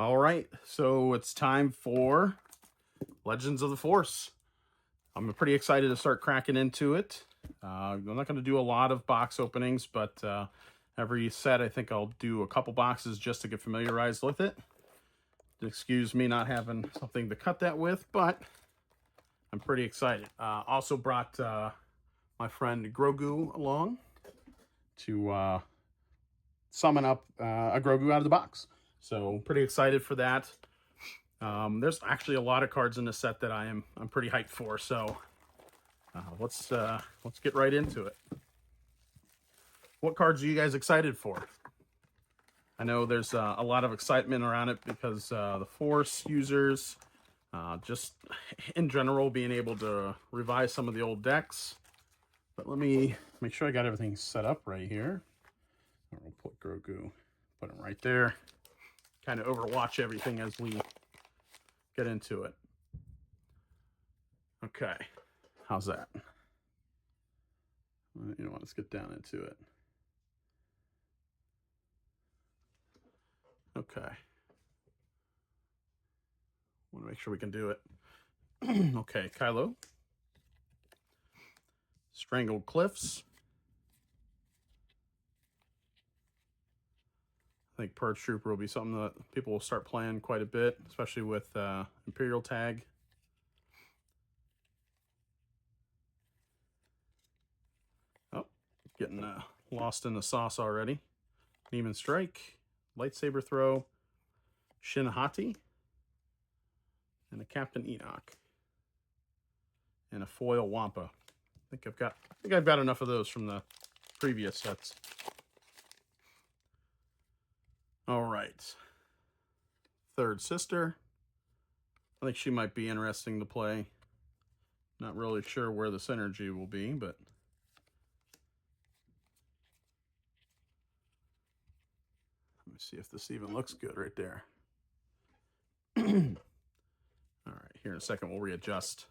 All right, so it's time for Legends of the Force. I'm pretty excited to start cracking into it. I'm not going to do a lot of box openings, but every set I think I'll do a couple boxes just to get familiarized with it. Excuse me not having something to cut that with, but I'm pretty excited. Also brought my friend Grogu along to summon up a Grogu out of the box. So pretty excited for that. There's actually a lot of cards in this set that I'm pretty hyped for. So let's get right into it. What cards are you guys excited for? I know there's a lot of excitement around it because the Force users, just in general, being able to revise some of the old decks. But let me make sure I got everything set up right here. We'll put Grogu, put him right there. Kind of overwatch everything as we get into it. Okay, how's that? You know what, let's get down into it. Okay. Want to make sure we can do it. Okay, Kylo. Strangled Cliffs. I think Purge Trooper will be something that people will start playing quite a bit, especially with Imperial Tag. Oh, getting lost in the sauce already. Demon Strike, Lightsaber Throw, Shin Hati, and a Captain Enoch, and a foil Wampa. I think I've got enough of those from the previous sets. All right. Third Sister. I think she might be interesting to play. Not really sure where the synergy will be, but let me see if this even looks good right there. All right, here in a second we'll readjust.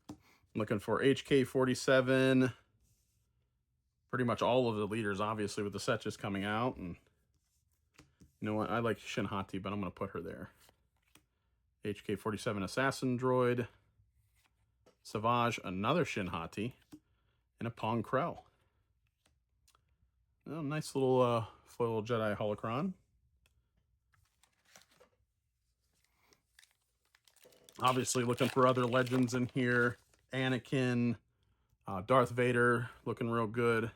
I'm looking for HK47. Pretty much all of the leaders, obviously, with the set just coming out. And you know what? I like Shin Hati, but I'm going to put her there. HK47 Assassin Droid. Savage, another Shin Hati. And a Pong Krell. Oh, nice little foil Jedi holocron. Obviously looking for other legends in here. Anakin, Darth Vader, looking real good.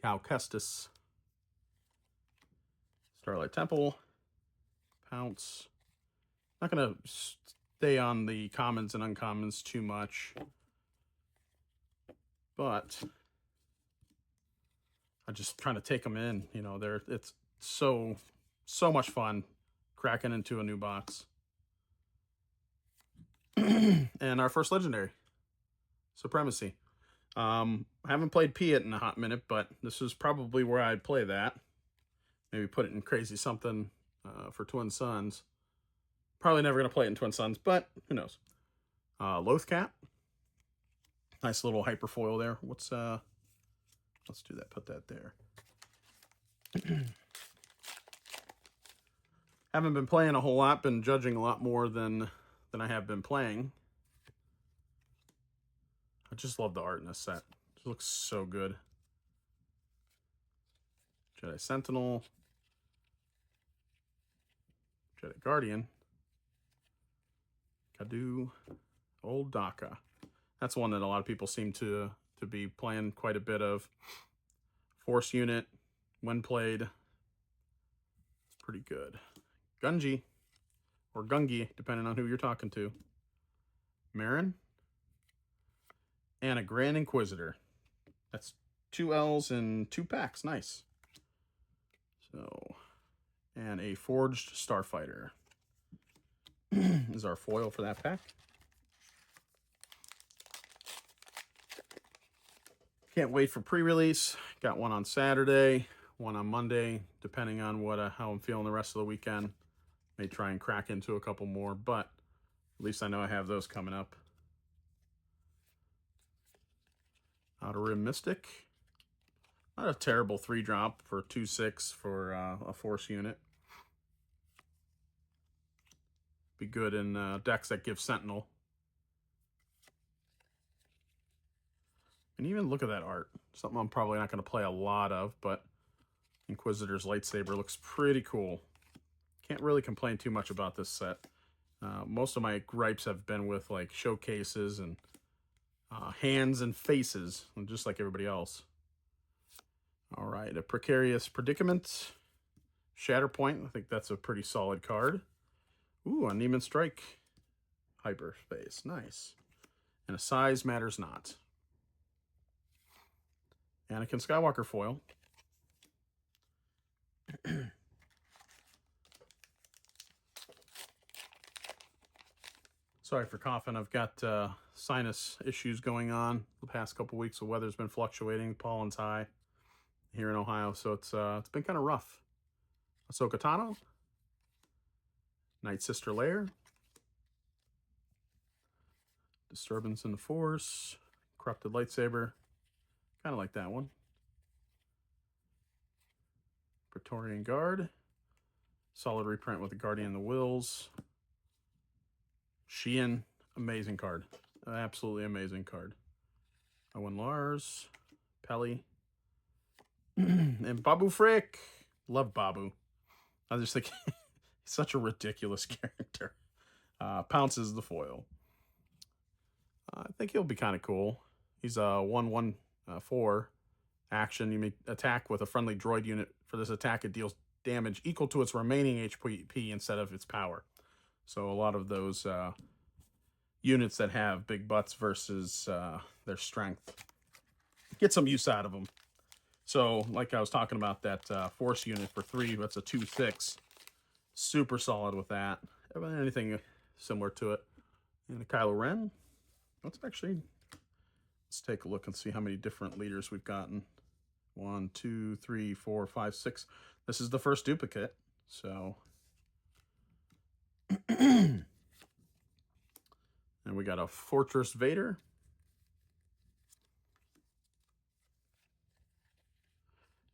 Cal Kestis. Starlight Temple. Pounce. Not going to stay on the commons and uncommons too much. But I'm just trying to take them in. You know, it's so much fun cracking into a new box. And our first legendary, Supremacy. I haven't played Piet in a hot minute, but this is probably where I'd play that. Maybe put it in Crazy Something for Twin Suns. Probably never going to play it in Twin Suns, but who knows. Lothcat. Nice little hyperfoil there. Let's do that. Put that there. Haven't been playing a whole lot. Been judging a lot more than I have been playing. I just love the art in this set. It looks so good. Jedi Sentinel. Jedi Guardian. Kadu. Old Daka. That's one that a lot of people seem to be playing quite a bit of. Force unit, when played, it's pretty good. Gungi, or Gungi, depending on who you're talking to. Marin, and a Grand Inquisitor. That's 2 L's and 2 packs. Nice. So, and a Forged Starfighter is our foil for that pack. Can't wait for pre-release. Got one on Saturday, one on Monday, depending on how I'm feeling the rest of the weekend. May try and crack into a couple more, but at least I know I have those coming up. Outer Rim Mystic. Not a terrible 3-drop for 2/6 for a force unit. Be good in decks that give Sentinel. And even look at that art. Something I'm probably not going to play a lot of, but Inquisitor's lightsaber looks pretty cool. Can't really complain too much about this set. Most of my gripes have been with like showcases and hands and faces, just like everybody else. All right, a Precarious Predicament. Shatterpoint, I think that's a pretty solid card. Ooh, a Neiman Strike. Hyperspace, nice. And a Size Matters Not. Anakin Skywalker foil. Sorry for coughing. I've got sinus issues going on the past couple weeks. The weather's been fluctuating. Pollen's high here in Ohio, so it's been kind of rough. Ahsoka Tano. Night Sister Lair. Disturbance in the Force. Corrupted Lightsaber. Kind of like that one. Praetorian Guard. Solid reprint with the Guardian of the Wills. Sheehan, amazing card. Absolutely amazing card. Owen Lars. Pelly. And Babu Frick. Love Babu. I just think he's such a ridiculous character. Pounces the foil. I think he'll be kind of cool. He's a 1/1/4 action. You may attack with a friendly droid unit. For this attack, it deals damage equal to its remaining HP instead of its power. So a lot of those units that have big butts versus their strength, get some use out of them. So like I was talking about, that force unit for 3, that's a 2/6. Super solid with that. Anything similar to it. And a Kylo Ren. Let's take a look and see how many different leaders we've gotten. 1, 2, 3, 4, 5, 6. This is the first duplicate, so. And we got a Fortress Vader.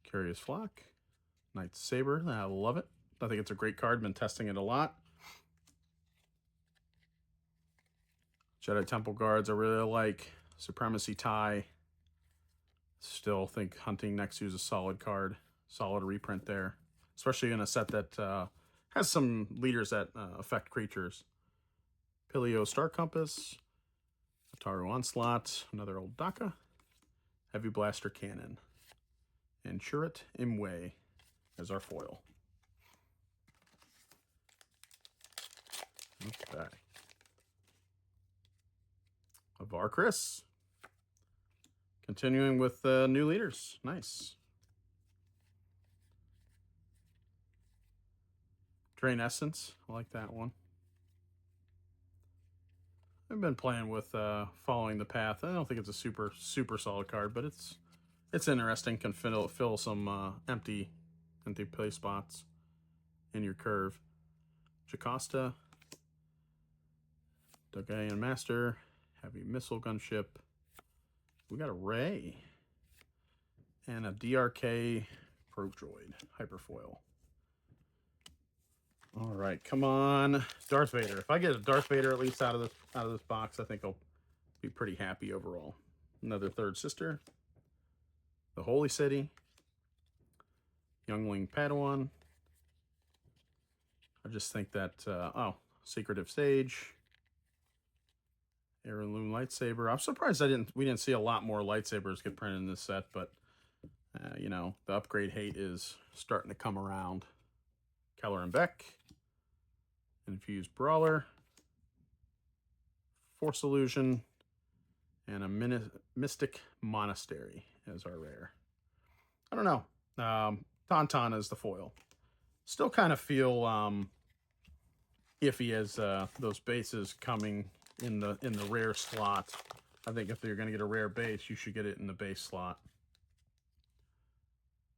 Curious Flock. Night Saber. I love it. I think it's a great card. Been testing it a lot. Jedi Temple Guards I really like. Supremacy Tie. Still think Hunting Next to is a solid card. Solid reprint there. Especially in a set that has some leaders that affect creatures. Pilio Star Compass. Ataru Onslaught. Another old Daka. Heavy Blaster Cannon. And Chirrut Imwe as our foil. Okay. Avar Chris. Continuing with new leaders. Nice. Drain Essence. I like that one. I've been playing with Following the Path. I don't think it's a super solid card, but it's interesting. Can fill some empty play spots in your curve. Jocasta. Dogayan Master. Heavy Missile Gunship. We got a Ray. And a DRK Probe Droid. Hyperfoil. All right, come on, Darth Vader. If I get a Darth Vader at least out of this box, I think I'll be pretty happy overall. Another Third Sister. The Holy City. Youngling Padawan. I just think that, Secretive Sage. Heirloom Lightsaber. I'm surprised we didn't see a lot more lightsabers get printed in this set, but, you know, the upgrade hate is starting to come around. Keller and Beck. Infused Brawler. Force Illusion. And a Mystic Monastery as our rare. I don't know. Tauntaun is the foil. Still kind of feel iffy as those bases coming in the rare slot. I think if you're going to get a rare base, you should get it in the base slot.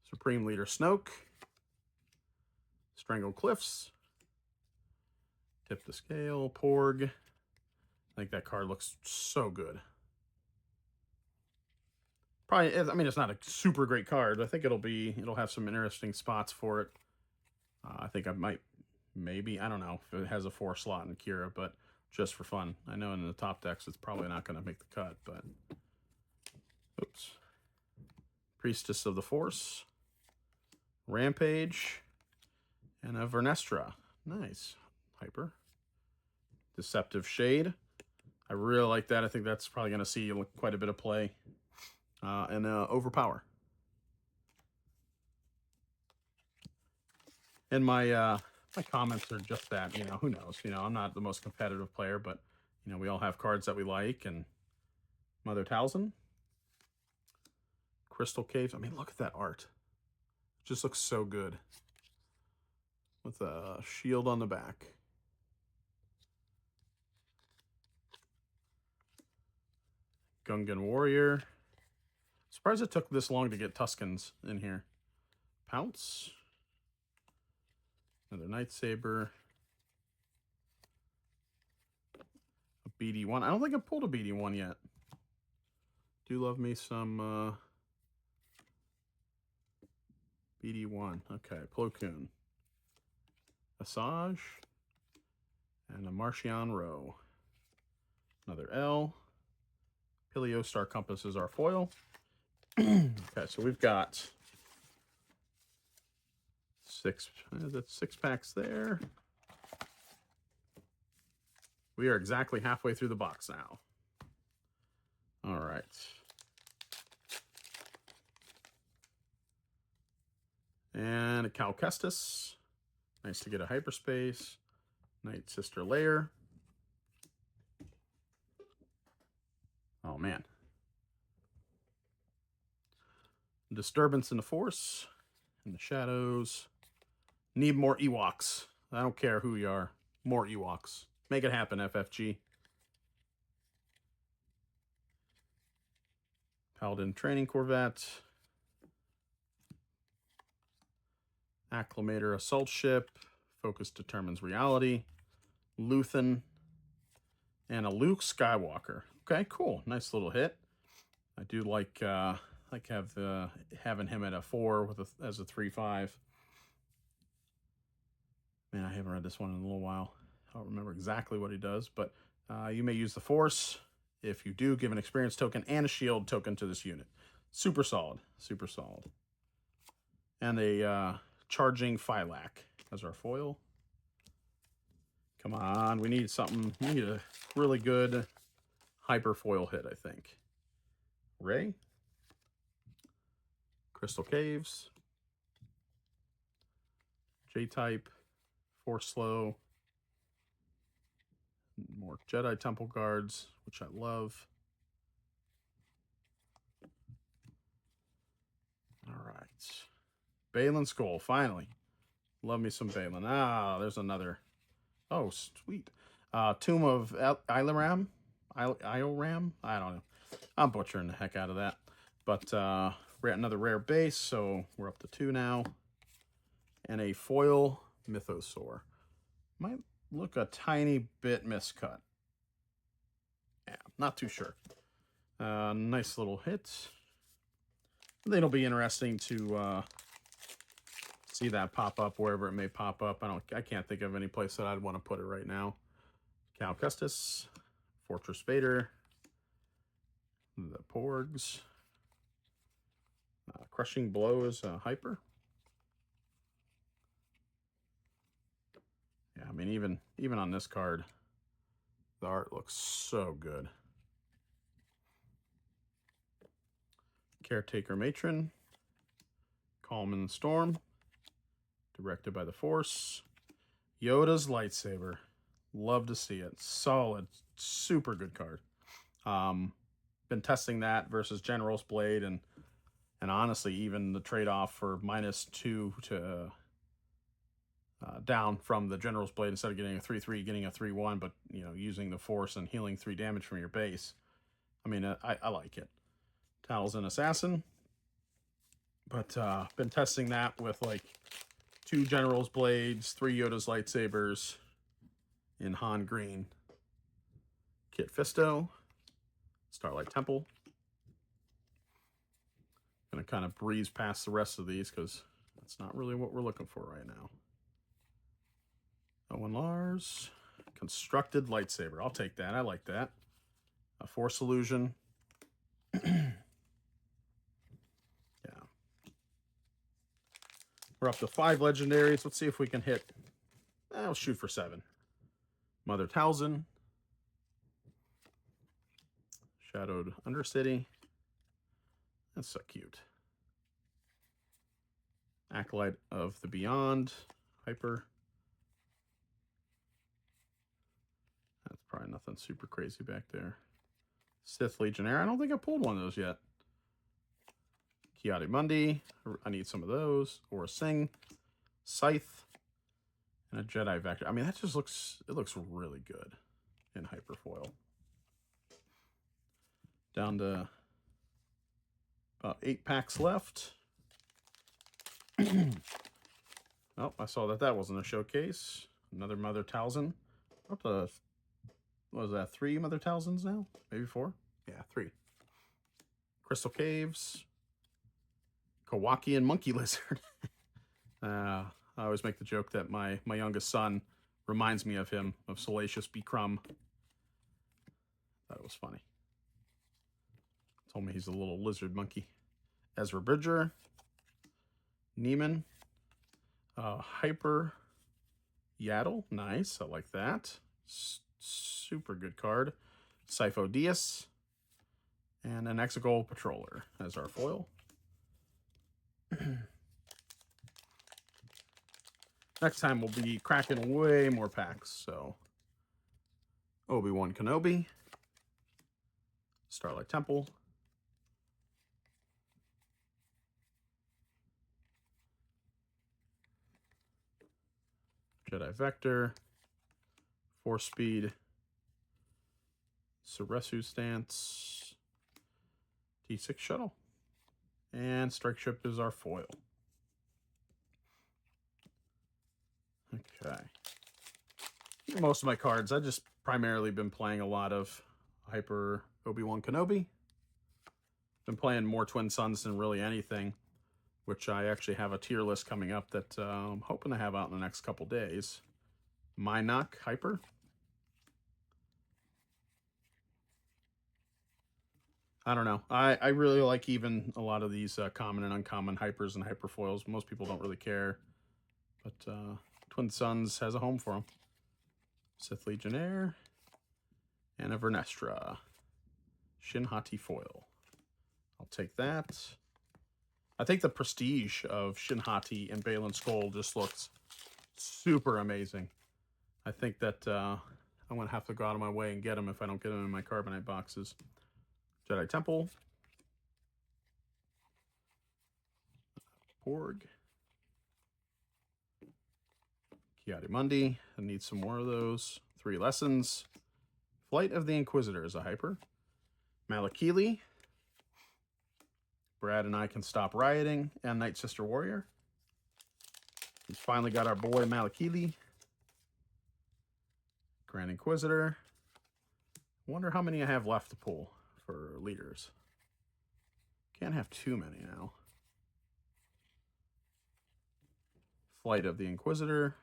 Supreme Leader Snoke. Strangled Cliffs. Tip the Scale. Porg. I think that card looks so good. Probably, I mean, it's not a super great card. I think it'll have some interesting spots for it. I think I might, maybe, I don't know if it has a 4 slot in Kira, but just for fun. I know in the top decks it's probably not going to make the cut, but oops. Priestess of the Force, Rampage, and a Vernestra. Nice. Hyper. Deceptive Shade. I really like that. I think that's probably going to see quite a bit of play. And Overpower. And my comments are just that, you know, who knows? You know, I'm not the most competitive player, but, you know, we all have cards that we like. And Mother Talzin. Crystal Caves. I mean, look at that art. It just looks so good. With a shield on the back. Gungan Warrior. Surprised it took this long to get Tuskens in here. Pounce. Another Nightsaber. A BD1. I don't think I've pulled a BD1 yet. Do love me some BD1. Okay, Plo Koon. Asajj. And a Marchion Row. Another L. Pilio Star Compass is our foil. Okay, so we've got that's 6 packs there. We are exactly halfway through the box now. All right. And a Cal Kestis. Nice to get a Hyperspace. Night Sister Lair. Oh, man. Disturbance in the Force. In the Shadows. Need more Ewoks. I don't care who you are. More Ewoks. Make it happen, FFG. Paladin Training Corvette. Acclimator Assault Ship. Focus Determines Reality. Luthen. And a Luke Skywalker. Okay, cool. Nice little hit. I do like having him at a 4 with as a 3/5. Man, I haven't read this one in a little while. I don't remember exactly what he does, but you may use the Force. If you do, give an experience token and a shield token to this unit. Super solid. Super solid. And a charging Phylac as our foil. Come on, we need something. We need a really good hyper foil hit, I think. Ray. Crystal Caves. J-Type. Force Slow. More Jedi Temple Guards, which I love. All right. Balin Skull, finally. Love me some Balin. Ah, there's another. Oh, sweet. Tomb of Ilaram? Ioram? I don't know. I'm butchering the heck out of that. But we're at another rare base, so we're up to 2 now. And a foil Mythosaur. Might look a tiny bit miscut. Yeah, not too sure. Nice little hit. I think it'll be interesting to see that pop up wherever it may pop up. I can't think of any place that I'd want to put it right now. Cal Kestis, Fortress Vader, the Porgs, Crushing Blows, Hyper. Yeah, I mean, even on this card, the art looks so good. Caretaker Matron, Calm in the Storm, directed by the Force. Yoda's Lightsaber, love to see it. Solid, super good card. Been testing that versus General's Blade, and honestly, even the trade-off for -2 to down from the General's Blade, instead of getting a 3/3, getting a 3/1, but you know, using the Force and healing 3 damage from your base. I mean, I like it. Talzin Assassin, but been testing that with like 2 General's Blades, 3 Yoda's Lightsabers in Han Green. Kit Fisto, Starlight Temple, Gonna kind of breeze past the rest of these because that's not really what we're looking for right now. Owen Lars, constructed lightsaber. I'll take that. I like that. A Force illusion. Yeah. We're up to 5 legendaries. Let's see if we can hit. I'll shoot for 7. Mother Talzin. Shadowed Undercity. That's so cute. Acolyte of the Beyond. Hyper. That's probably nothing super crazy back there. Sith Legionnaire. I don't think I pulled one of those yet. Ki-Adi-Mundi. I need some of those. Or a Sing. Scythe. And a Jedi Vector. I mean, that just looks, it looks really good in Hyperfoil. Down to about 8 packs left. Oh, I saw that wasn't a showcase. Another Mother Talzin. Up to, what was that, 3 Mother Talzins now? Maybe 4? Yeah, 3. Crystal Caves. Kawaki and Monkey Lizard. I always make the joke that my youngest son reminds me of him, of Salacious B. Crumb. Thought it was funny. Told me he's a little lizard monkey. Ezra Bridger. Neiman. Hyper Yaddle. Nice. I like that. Super good card. Sifo Dyas. And an Exegol Patroller as our foil. Next time we'll be cracking way more packs. So Obi-Wan Kenobi. Starlight Temple. Jedi Vector. Force Speed. Ceresu Stance. T6 Shuttle. And Strike Ship is our foil. Okay. Most of my cards, I've just primarily been playing a lot of Hyper Obi-Wan Kenobi. Been playing more Twin Suns than really anything, which I actually have a tier list coming up that I'm hoping to have out in the next couple days. Mynock Hyper. I don't know. I really like even a lot of these common and uncommon hypers and hyperfoils. Most people don't really care, but Twin Suns has a home for them. Sith Legionnaire and a Vernestra. Shin Hati foil. I'll take that. I think the prestige of Shin Hati and Balin Skoll just looks super amazing. I think that I'm going to have to go out of my way and get them if I don't get them in my carbonite boxes. Jedi Temple. Porg. Ki-Adi-Mundi. I need some more of those. 3 lessons. Flight of the Inquisitor is a hyper. Malakili. Brad and I Can Stop Rioting. And Night Sister Warrior. He's finally got our boy Malakili. Grand Inquisitor. Wonder how many I have left to pull for leaders. Can't have too many now. Flight of the Inquisitor.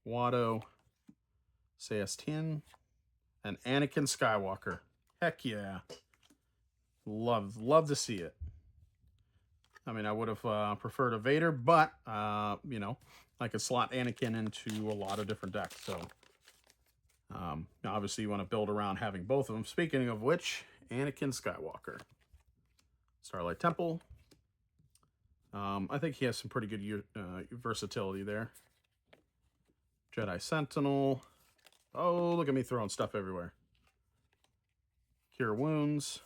Watto. Seastian. And Anakin Skywalker. Heck yeah. Love to see it. I mean, I would have preferred a Vader, but, you know, I could slot Anakin into a lot of different decks. So, obviously, you want to build around having both of them. Speaking of which, Anakin Skywalker. Starlight Temple. I think he has some pretty good versatility there. Jedi Sentinel. Oh, look at me throwing stuff everywhere. Cure Wounds.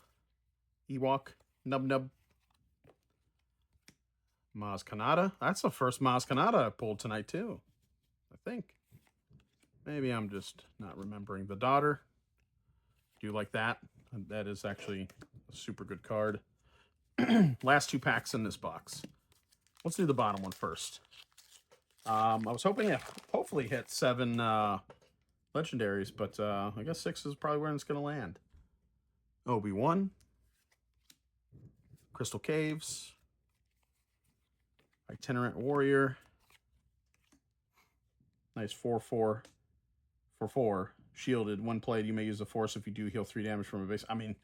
Ewok. Nub Nub. Maz Kanata. That's the first Maz Kanata I pulled tonight, too. I think. Maybe I'm just not remembering. The Daughter. Do you like that? That is actually a super good card. Last 2 packs in this box. Let's do the bottom one first. I was hoping to hopefully hit 7 legendaries, but I guess 6 is probably where it's going to land. Obi-Wan. Crystal Caves, Itinerant Warrior, nice 4/4 for 4. Shielded, when played, you may use the force if you do heal 3 damage from a base. I mean,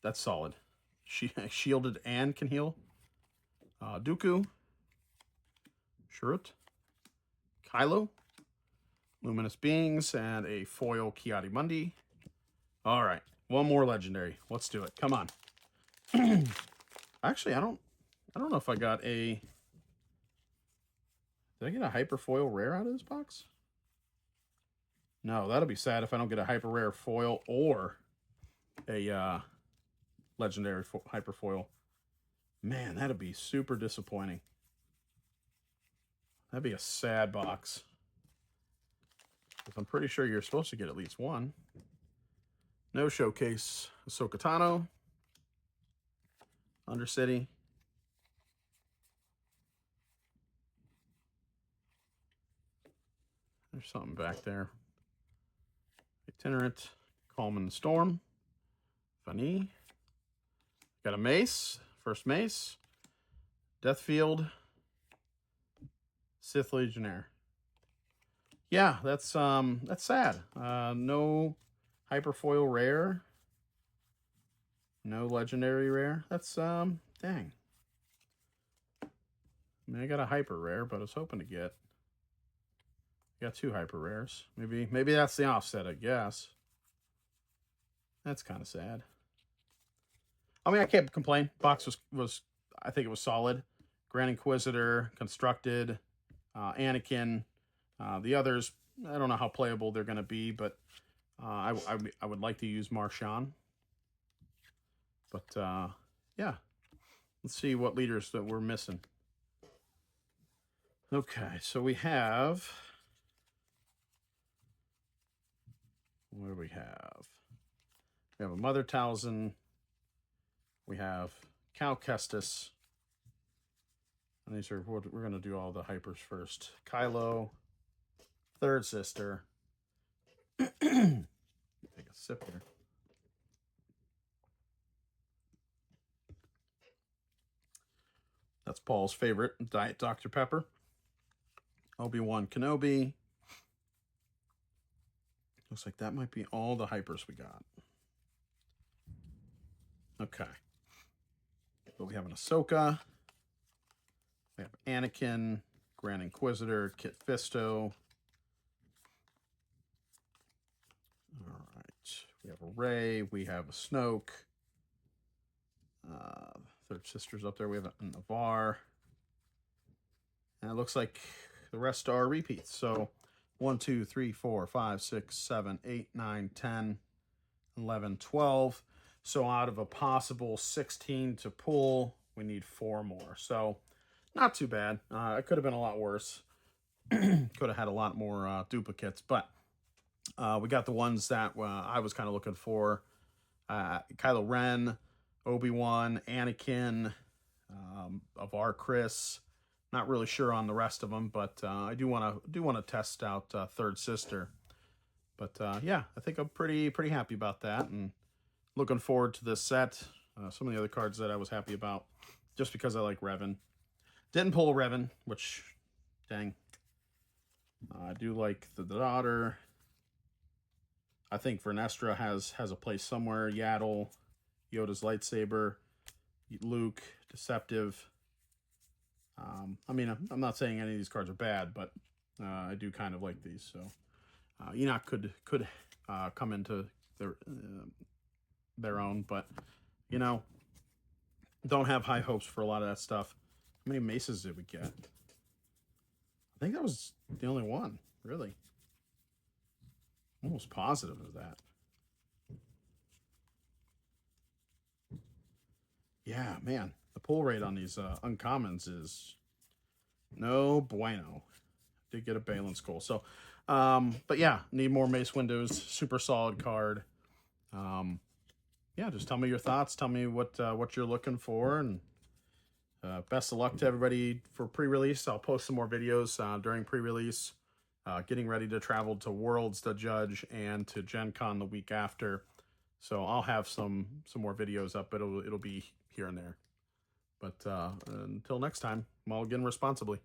that's solid. Shielded and can heal. Dooku, Shurut, Kylo, Luminous Beings, and a foil Ki-Adi-Mundi. All right, one more legendary. Let's do it. Come on. Actually, I don't know if I got a... Did I get a hyper foil rare out of this box? No, that'll be sad if I don't get a hyper rare foil or a legendary hyper foil. Man, that'd be super disappointing. That'd be a sad box. Because I'm pretty sure you're supposed to get at least one. No showcase. Ahsoka Tano, Undercity, there's something back there. Itinerant, Calm in the Storm, Funny, got a Mace, first Mace, Deathfield, Sith Legionnaire. Yeah, that's sad. No hyperfoil rare, no legendary rare. That's dang. I mean, I got a hyper rare, but I was hoping to get. Got 2 hyper rares. Maybe that's the offset, I guess. That's kind of sad. I mean, I can't complain. Box was I think it was solid. Grand Inquisitor, Constructed, Anakin. The others, I don't know how playable they're going to be, but I would like to use Marshawn. But yeah, let's see what leaders that we're missing. Okay, so we have... What do we have? We have a Mother Talzin. We have Cal Kestis. And these are, we're going to do all the hypers first. Kylo, Third Sister. Take a sip here. That's Paul's favorite, Diet Dr. Pepper. Obi-Wan Kenobi. Looks like that might be all the hypers we got. Okay. But we have an Ahsoka. We have Anakin, Grand Inquisitor, Kit Fisto. All right. We have a Rey. We have a Snoke. Third Sister's up there. We have a Navarre. And it looks like the rest are repeats. So 1, 2, 3, 4, 5, 6, 7, 8, 9, 10, 11, 12. So out of a possible 16 to pull, we need 4 more. So not too bad. It could have been a lot worse. Could have had a lot more duplicates. But we got the ones that I was kind of looking for. Kylo Ren, Obi-Wan, Anakin, Avar Chris. Not really sure on the rest of them, but I do want to test out Third Sister. But yeah, I think I'm pretty happy about that, and looking forward to this set. Some of the other cards that I was happy about, just because I like Revan. Didn't pull a Revan, which, dang. I do like the daughter. I think Vernestra has a place somewhere. Yaddle, Yoda's lightsaber, Luke, Deceptive. I mean, I'm not saying any of these cards are bad, but I do kind of like these. So Enoch could come into their own, but you know, don't have high hopes for a lot of that stuff. How many maces did we get? I think that was the only one, really. Almost positive of that. Yeah, man, the pull rate on these uncommons is no bueno. Did get a Balin Skull. So, but yeah, need more Mace Windows. Super solid card. Yeah, just tell me your thoughts. Tell me what you're looking for, and best of luck to everybody for pre-release. I'll post some more videos during pre-release. Getting ready to travel to Worlds to judge and to Gen Con the week after. So I'll have some more videos up, but it'll be here and there. But until next time, mulligan responsibly.